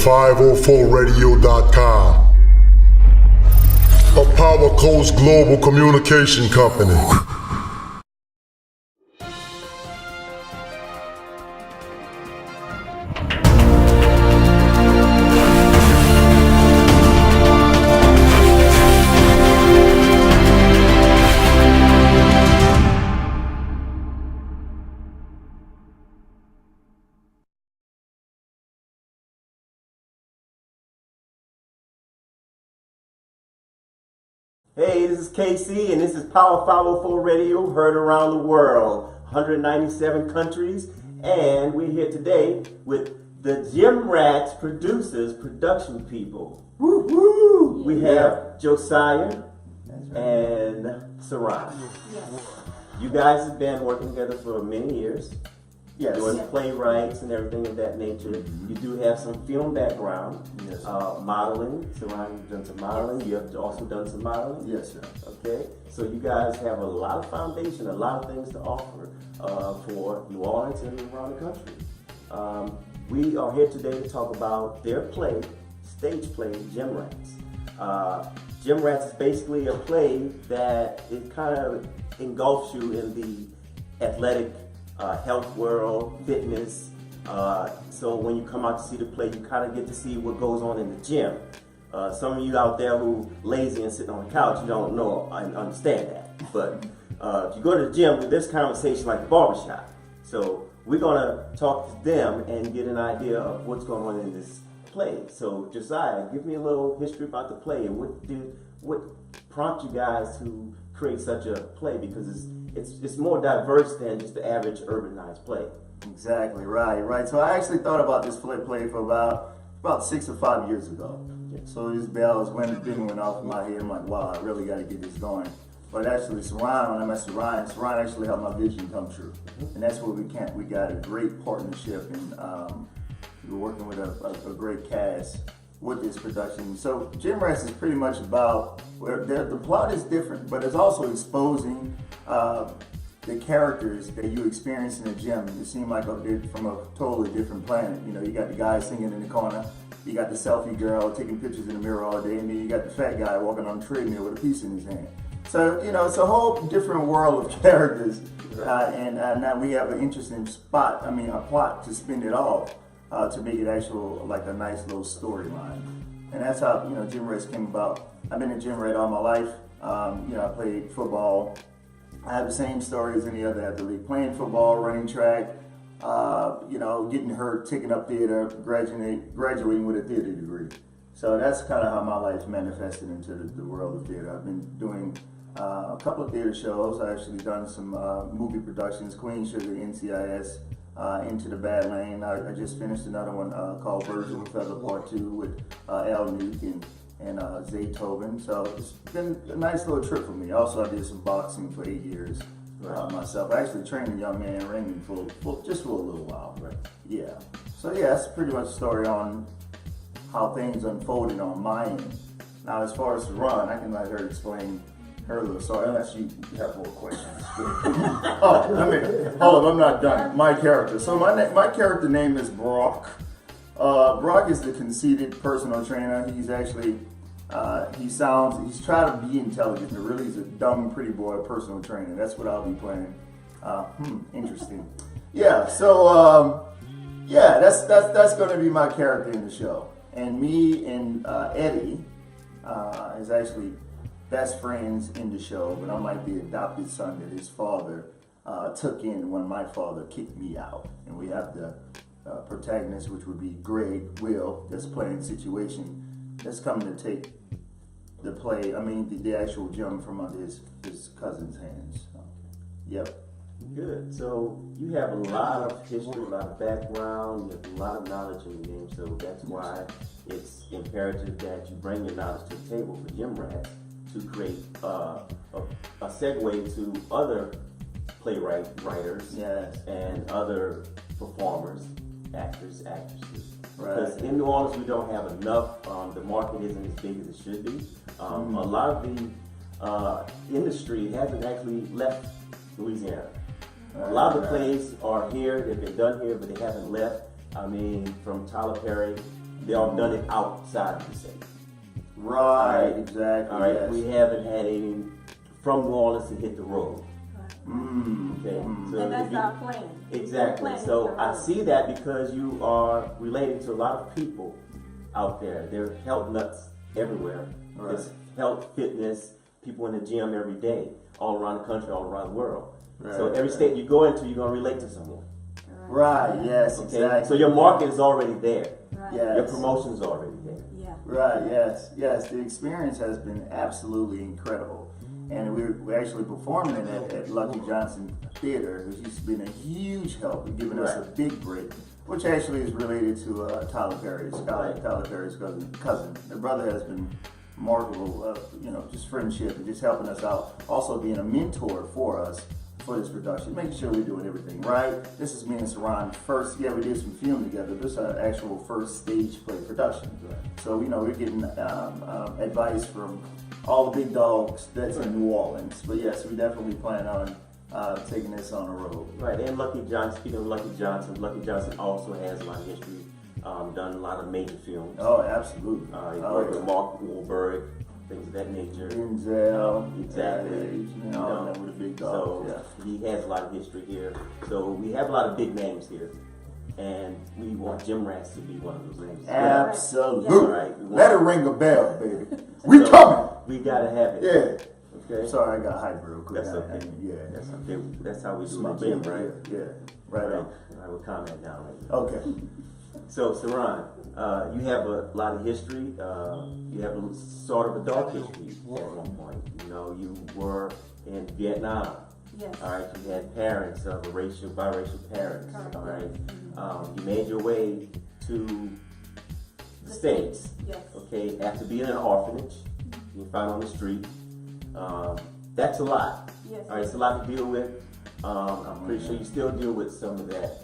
PowerVisionTV.Online.504radio.com, a Power Coast global communication company. Hey, this is KC, and this is Power 504 Radio, heard around the world, 197 countries, and we're here today with the Gym RATZ producers, production people. Woo woo! We have Josiah and Saran. Yes. You guys have been working together for many years. Yes. Doing playwrights and everything of that nature. You do have some film background. Yes. Modeling. Saran, you've done some modeling. You have also done some modeling. Yes, sir. Okay. So you guys have a lot of foundation, a lot of things to offer for New Orleans and around the country. We are here today to talk about their play, stage play, Gym RATZ. Gym RATZ is basically a play that it kind of engulfs you in the athletic health world, fitness. So when you come out to see the play, you kind of get to see what goes on in the gym. Some of you out there who lazy and sitting on the couch, you don't know and understand that. But if you go to the gym, this conversation like a barbershop. So we're gonna talk to them and get an idea of what's going on in this play. So Josiah, give me a little history about the play and what prompted you guys to create such a play, because it's more diverse than just the average urbanized play. Exactly, right. So I actually thought about this play for about 6 or 5 years ago. Yeah. So these bells went off in my head. I'm like, wow, I really got to get this going. But actually, Saran, when I met Saran actually helped my vision come true. And that's where we got a great partnership, and we're working with a great cast with this production. So Gym RATZ is pretty much about where the plot is different, but it's also exposing the characters that you experience in the gym. It seems like they're from a totally different planet. You know, you got the guy singing in the corner, you got the selfie girl taking pictures in the mirror all day, and then you got the fat guy walking on a treadmill with a piece in his hand. So, you know, it's a whole different world of characters, and now we have an interesting plot to spin it off, to make it actual, like a nice little storyline. And that's how, you know, Gym RATZ came about. I've been in Gym RATZ all my life. You know, I played football. I have the same story as any other athlete. Playing football, running track, you know, getting hurt, taking up theater, graduating with a theater degree. So that's kind of how my life manifested into the world of theater. I've been doing a couple of theater shows. I've actually done some movie productions, Queen Sugar, NCIS, Into the Bad Lane. I just finished another one called Virgil and Feather Part 2 with Al Nuke and Zaytoven. So it's been a nice little trip for me. Also, I did some boxing for 8 years myself. I actually trained a young man in ringing for just for a little while. Right. Yeah. So yeah, that's pretty much a story on how things unfolded on my end. Now, as far as Saran, I can let her explain her little story, unless you have more questions. Hold on, I'm not done. My character. So my character name is Brock. Brock is the conceited personal trainer. He's actually, he's trying to be intelligent, but really he's a dumb, pretty boy personal trainer. That's what I'll be playing. Interesting. Yeah, so, yeah, that's going to be my character in the show. And me and Eddie is actually best friends in the show, but I'm like the adopted son that his father took in when my father kicked me out. And we have the protagonist, which would be Will, that's playing Situation, that's coming to take the actual gym from under his cousin's hands. So, yep. Good. So you have a lot of history, a lot of background, you have a lot of knowledge in the game, so that's why it's imperative that you bring your knowledge to the table for Gym RATZ to create a segue to other writers, yes, and other performers, actors, actresses. Right. Because in New Orleans we don't have enough. The market isn't as big as it should be. A lot of the industry hasn't actually left Louisiana. A lot of the plays are here, they've been done here, but they haven't left. I mean, from Tyler Perry They all done it outside of the state. Right, exactly. All right, yes. we haven't had any from New Orleans to hit the road. Okay, so And that's our plan. exactly. We're planning So for I us. see that because you are relating to a lot of people out there. They're health nuts everywhere. Right. There's health, fitness, people in the gym every day, all around the country, all around the world. So Right, every state you go into, you're gonna relate to someone. Right, yes, Okay, exactly. so your market is already there. Right. Yes. Your promotion is already there. Yeah. Right, yes, yes. The experience has been absolutely incredible. And we're actually performing it at Lucky Johnson Theater, which has been a huge help in giving us a Right. big break, which actually is related to Tyler Perry's, Right. Tyler Perry's cousin. The brother has been remarkable, just friendship and just helping us out. Also being a mentor for us for this production, making sure we're doing everything right. This is me and Saran first, we did some film together. This is our actual first stage play production. So, we're getting advice from all the big dogs that's in New Orleans. But yes, we definitely plan on taking this on the road. Right, and Lucky Johnson, speaking of Lucky Johnson also has a lot of history, done a lot of major films. Oh, absolutely. He worked with Mark Wahlberg, things of that nature. Denzel, Exactly. with the big dogs. So he has a lot of history here. So we have a lot of big names here. And we want Jim RATZ to be one of those names. Absolutely. All right, we want- Let it ring a bell, baby. We coming. We gotta have it. Yeah. Okay. Sorry, I got hyped real quick. That's okay. Yeah. That's okay. That's how we do My it, Jim, thing, right? Yeah. Right All on. right, we'll calm that down right now. Okay. So, Saran, you have a lot of history. You have a sort of a dark history at one point. You were in Vietnam. Yes. All right, you had parents of biracial parents. Correct. All right, you made your way to the States. Yes. Okay, after being in an orphanage, you found on the street. That's a lot. Yes. All right, it's a lot to deal with. I'm pretty sure you still deal with some of that,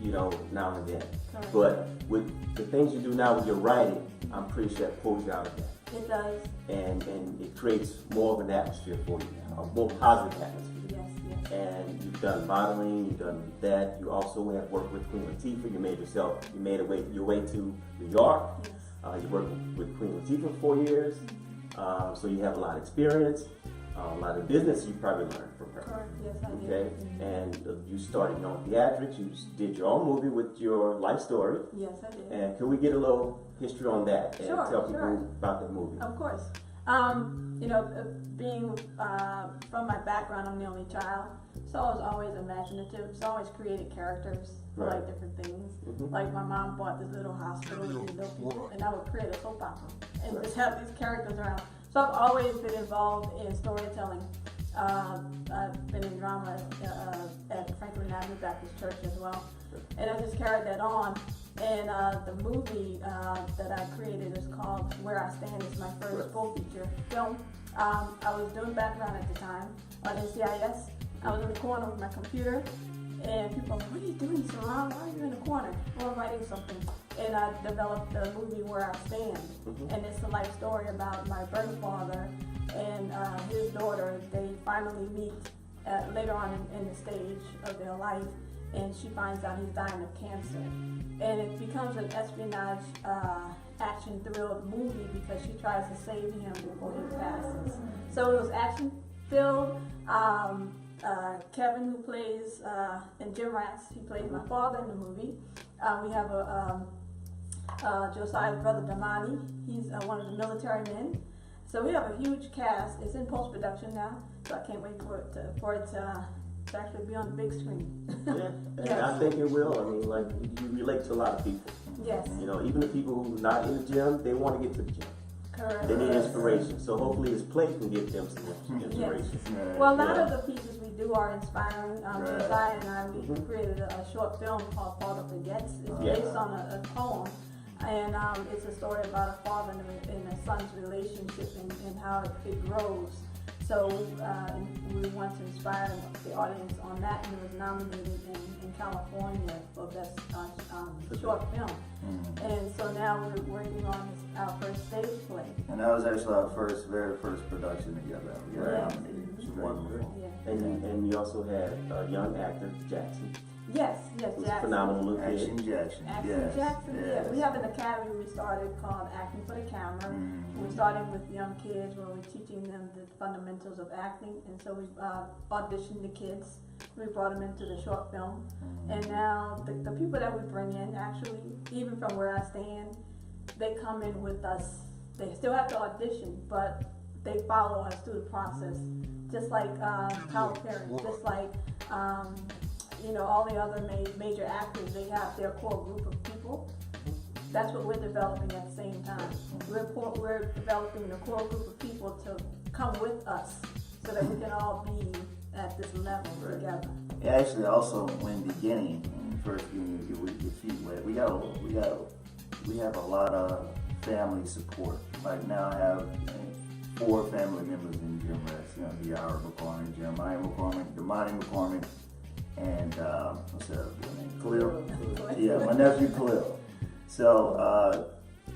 now and then. Correct. But with the things you do now with your writing, I'm pretty sure it pulls you out of that. It does. And it creates more of an atmosphere for you now, a more positive atmosphere. Yes, yes. And you've done modeling, you've done that. You also have worked with Queen Latifah. You made your way to New York. Yes. You worked with Queen Latifah for 4 years. So you have a lot of experience, a lot of business you probably learned from her. Correct. Yes, I did. Okay, and you started your own theatrics. You did your own movie with your life story. Yes, I did. And can we get a little history on that and Sure, tell people sure. about the movie? Of course. Being from my background, I'm the only child, so I was always imaginative. So I always created characters for Right. like different things. Mhm. Like my mom bought this little hospital with these little people, and I would create a soap opera and just have these characters around. So I've always been involved in storytelling. I've been in drama at Franklin Avenue Baptist Church as well, and I just carried that on. And the movie that I created is called Where I Stand. It's my first full feature film. I was doing background at the time on NCIS. I was in the corner with my computer, and people were like, "What are you doing, Saran? Why are you in the corner?" Well, I'm writing something. And I developed the movie Where I Stand. And it's a life story about my birth father and his daughter. They finally meet later on in the stage of their life, and she finds out he's dying of cancer. And it becomes an espionage action thrill movie because she tries to save him before he passes. So it was action filled. Kevin, who plays, and Jim RATZ, he plays my father in the movie. We have Josiah's brother Damani. He's one of the military men. So we have a huge cast. It's in post-production now, so I can't wait for it to actually be on the big screen. Yeah, and Yes. I think it will. I mean, like, you relate to a lot of people. Yes, Even the people who are not in the gym, they want to get to the gym. correct. They need inspiration. So hopefully this play can give them some inspiration. Well, a lot Yeah. of the pieces we do are inspiring. Josiah and I, we created a short film called Father Forgets. It's Yeah. based on a poem, and it's a story about a father and a son's relationship and how it grows. So we want to inspire the audience on that, and it was nominated in California for Best Short Film. And so now we're working on our first stage play. And that was actually our very first production together. We got Right. nominated. It's wonderful. Yeah. And you also had a young actor, Jackson. Yes, yes, He's a Jackson. phenomenal little kid. Action Jackson. Action Yes. Jackson, Yes. yeah. We have an academy we started called Acting for the Camera. We started with young kids where we're teaching them the fundamentals of acting, and so we auditioned the kids. We brought them into the short film, and now the people that we bring in, actually, even from where I stand, they come in with us. They still have to audition, but they follow us through the process, just like Tyler Perry, just like all the other major actors. They have their core group of people. That's what we're developing at the same time. We're developing the core group of people to come with us, so that we can all be at this level together. Yeah, actually, also when beginning, when you first get your feet wet, we have a lot of family support. Like now, I have 4 family members in Jim RATZ. Yara McCormick, Jeremiah McCormick, Damani McCormick, and what's that other name? Khalil. Yeah, my nephew Khalil. So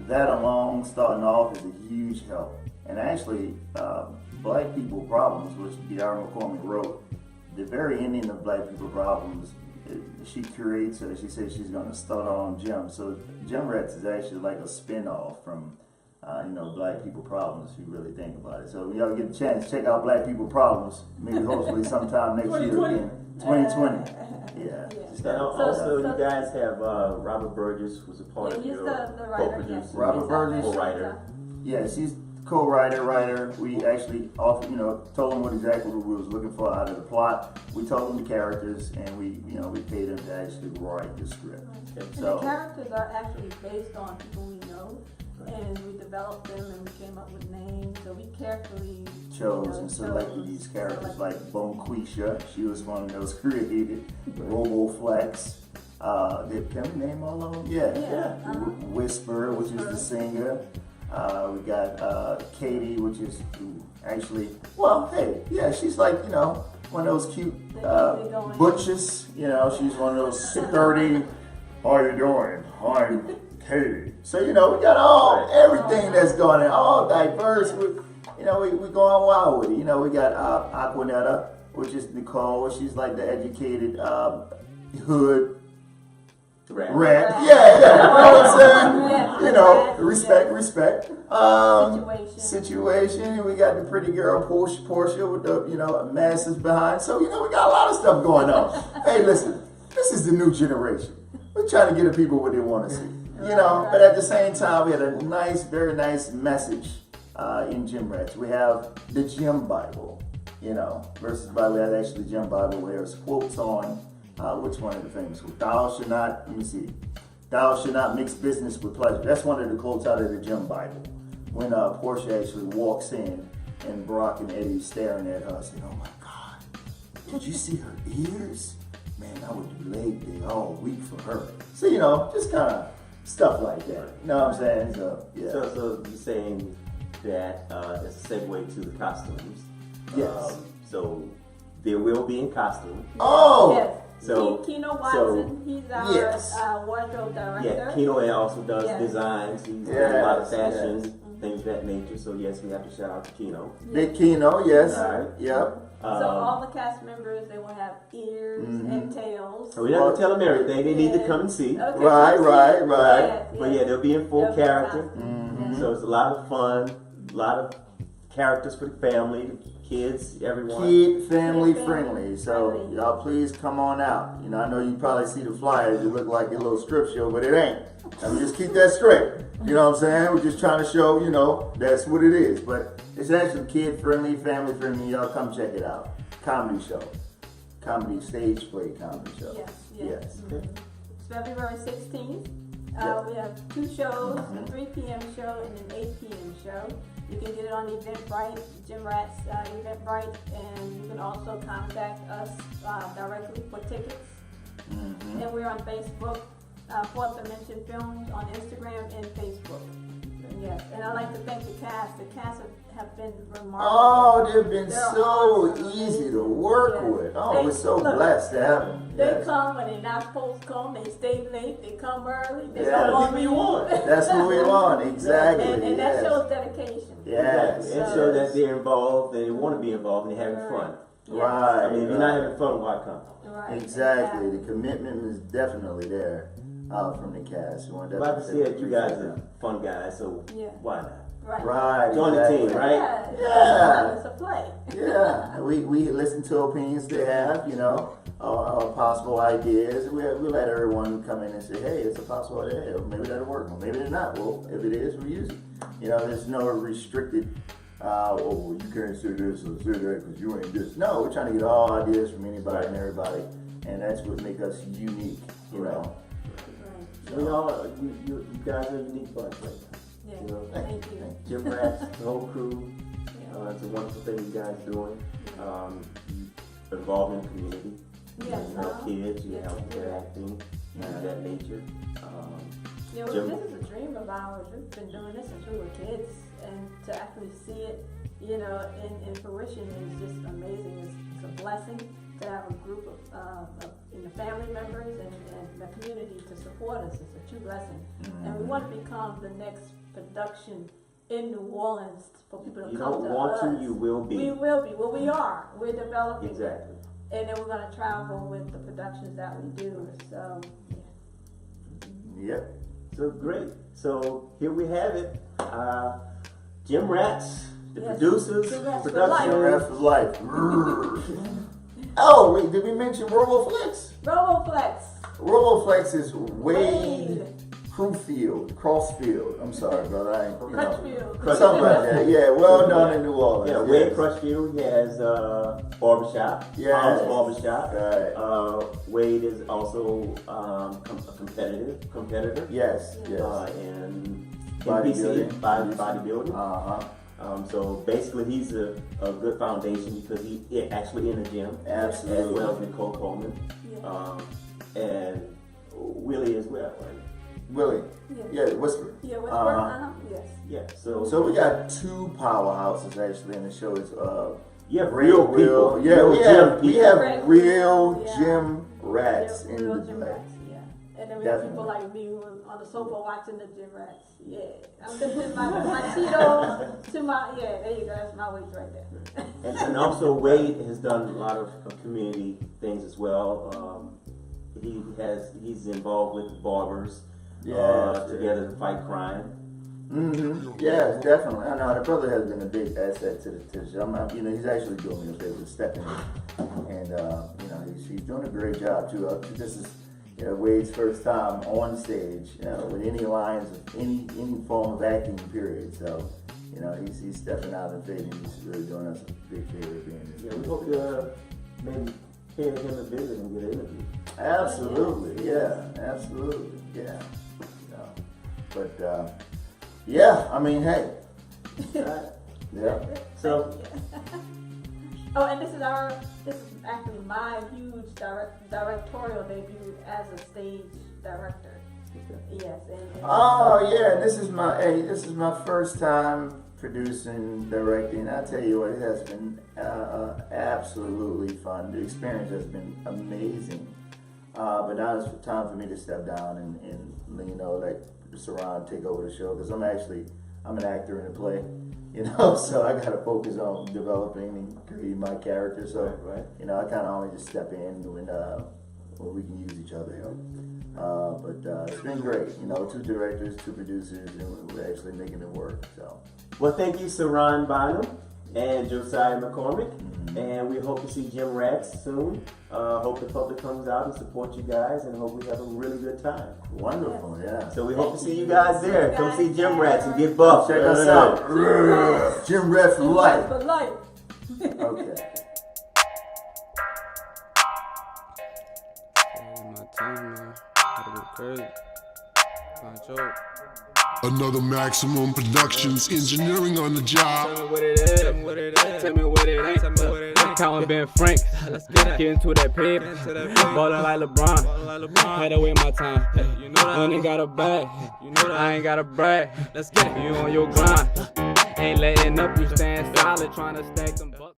that alone, starting off, is a huge help. And actually, Black People Problems, which Yara McCormick wrote, the very ending of Black People Problems, she curates it. She says she's going to start on Jim. So Jim RATZ is actually like a spin-off from Black People Problems, if you really think about it. So y'all get a chance, check out Black People Problems, maybe hopefully sometime next year again. 2020. Yeah. And also, you guys have Robert Burgess, who's a part of He's your the writer, co-producer. yes. Robert Burgess. Co-writer. Yeah, she's co-writer. We actually told them what exactly we was looking for out of the plot. We told them the characters, and we paid them to actually write the script. Okay. And So the characters are actually based on people we know, and we developed them and we came up with names. So we carefully chose and selected these characters like Bonquisha. She was one of those created. Roboflex. Can we name all of them? Yeah. Whisper, which is the singer. We got Katie, which is she's like, one of those cute butches. She's one of those sturdy, how you doing? I'm Katie. So, we got everything that's going on, all diverse. We're going wild with it. We got Aquanetta, which is Nicole. She's like the educated hood rat. Yeah. You know what I'm saying? Respect. Situation. We got the pretty girl Portia with the masses behind. So we got a lot of stuff going on. Hey, listen, this is the new generation. We're trying to get the people what they want to see. But at the same time, we had a very nice message in Jim RATZ. We have the Jim Bible, versus Bible. We have actually Jim Bible where there's quotes on which one of the famous quotes? Thou should not mix business with pleasure. That's one of the quotes out of the Jim Bible. When Portia actually walks in and Brock and Eddie staring at her, saying, "Oh my God, did you see her ears? Man, I would do leg day all week for her." So, just kind of stuff like that. You know what I'm saying? So, yeah. So you're saying that as a segue to the costumes. Yes. So there will be in costume. Oh! Yes. So Keno Watson, he's our wardrobe director. Yeah, Keno also does designs. He does a lot of fashion, things of that nature. So yes, we have to shout out to Keno. Big Keno, yes. All right. Yep. So all the cast members, they will have ears and tails. So we don't have to tell them everything. They need to come and see. Okay, Right. But yeah, they'll be in full They'll be character. costumed. So it's a lot of fun, a lot of characters for the family, the kids, everyone. Keep family friendly. So y'all please come on out. I know you probably see the flyers. It look like a little strip show, but it ain't. I mean, just keep that straight. You know what I'm saying? We're just trying to show, that's what it is. But it's actually kid friendly, family friendly. Y'all come check it out. Comedy show. Stage play comedy show. Yes. Okay. It's February 16th. We have 2 shows, a 3 p.m. show and an 8 p.m. show. You can get it on Eventbrite, Jim RATZ Eventbrite, and you can also contact us directly for tickets. And we're on Facebook, Fourth Dimension Films on Instagram and Facebook. Yes, and I'd like to thank the cast. The cast have been remarkable. Oh, they've been They're so awesome. easy to work with. Oh, we're so blessed to have them. They come when they're not supposed to come. They stay late. They come early. They Yeah, come on people you want. That's what we want, exactly. And that yes. shows dedication. Yes. And show that they're involved, they want to be involved, and they're having fun. Right. I mean, if you're not having fun, why come? Right. Exactly. The commitment is definitely there from the cast. Well, I can see that you guys are fun guys, so Yeah. why not? Right. Right. Join the exactly. team, right? Yeah. Yeah. It's a play. Yeah, we listen to opinions they have, you know, possible ideas. We let everyone come in and say, hey, it's a possible idea. Maybe that'll work. Well, maybe it's not. Well, if it is, we use it. You know, there's no restricted, oh, you can't say this or say that because you ain't this. No, we're trying to get all ideas from anybody and everybody, and that's what makes us unique, you know. Right. We all, you guys are a unique bunch right now. Yeah. You know, Thank you. Jim RATZ, the whole crew. Yeah. It's a wonderful thing you guys doing. You involved in the community. Yes, You help kids, you yes, help yeah. interacting, of that nature. Yeah, Jim- well, this is a dream of ours. We've been doing this since we were kids, and to actually see it, you know, in fruition is just amazing. It's a blessing to have a group of the family members and the community to support us. It's a true blessing, and we want to become the next production in New Orleans for people to You come don't to want us. to, you will be. We will be. Well, we are. We're developing. Exactly. And then we're going to travel with the productions that we do. So, yeah. Yep. So great. So here we have it. Jim RATZ, the Yes. producers, Jim RATZ for production. Rest of life. Oh, wait, did we mention RoboFlex? RoboFlex. RoboFlex is Wade Wade. Crossfield. I'm sorry, brother. I ain't, you know. Crutchfield. Something like that. Yeah, well done in New Orleans. Yeah, yes. Wade Crutchfield, he has barbershop, Yes. Tom's Barbershop. Right. Wade is also a competitor. Yes, yes. And Bodybuilding. bodybuilding. So basically, he's a good foundation because he's actually in the gym, Absolutely. as well as Nicole Coleman, Yeah. and Willie as well, right? Willie. Yeah. Yeah, Whisper. Yeah, what's Yes. Yeah. So So we got two powerhouses actually in the show. It's you have real people. Yeah, real we gym have people. real Yeah. Gym RATZ in Real the gym play. rats, yeah. And then we have Definitely. people like me who are on the sofa watching the gym rats. Yeah. I'm just with my Cheeto to my, yeah, there you go. That's my weights right there. And also Wade has done a lot of community things as well. He's involved with the barbers together to fight crime. Yes, definitely. I know the brother has been a big asset to the show. You know, he's actually doing me a favor to step in, and you know, he's doing a great job too. This is, you know, Wade's first time on stage, you know, with any lines of any form of acting, period. So, you know, he's stepping out in faith, and he's really doing us a big favor being Yeah, we hope to maybe pay him a visit and get an interview. Absolutely, yeah, absolutely, yeah. You know, but yeah, I mean, hey, Right. yeah. So Oh, and this is actually my huge directorial debut as a stage director. Yes. And Oh yeah, this is my first time producing, directing. I tell you what, it has been absolutely fun. The experience has been amazing. But now it's time for me to step down and you know, let Saran take over the show, because I'm an actor in a play, you know, so I gotta focus on developing and creating my character. So Right. you know, I kind of only just step in when we can use each other, you know. But it's been great, you know, 2 directors, 2 producers, and we're actually making it work. So well, thank you, Saran Bynum and Josiah McCormick, and we hope to see Jim RATZ soon. Hope the public comes out and support you guys, and hope we have a really good time. wonderful, yeah. So we hope to see you guys there. Come see Jim RATZ and get buffed. Check us out. Jim RATZ for life. for life. Okay. My team, man. Gotta go crazy. Control. Another Maximum Productions engineering on the job. Tell me what it is. Tell me what it is. Tell me what it ain't. Tell me what it ain't. Counting Ben Frank. Let's get into that paper. Ballin' like LeBron. Had to wait my time. You know that. Ain't got a bag. You know that. I ain't got a brag. Let's get it. You on your grind. Ain't letting up. You stand solid. Trying to stack them bucks.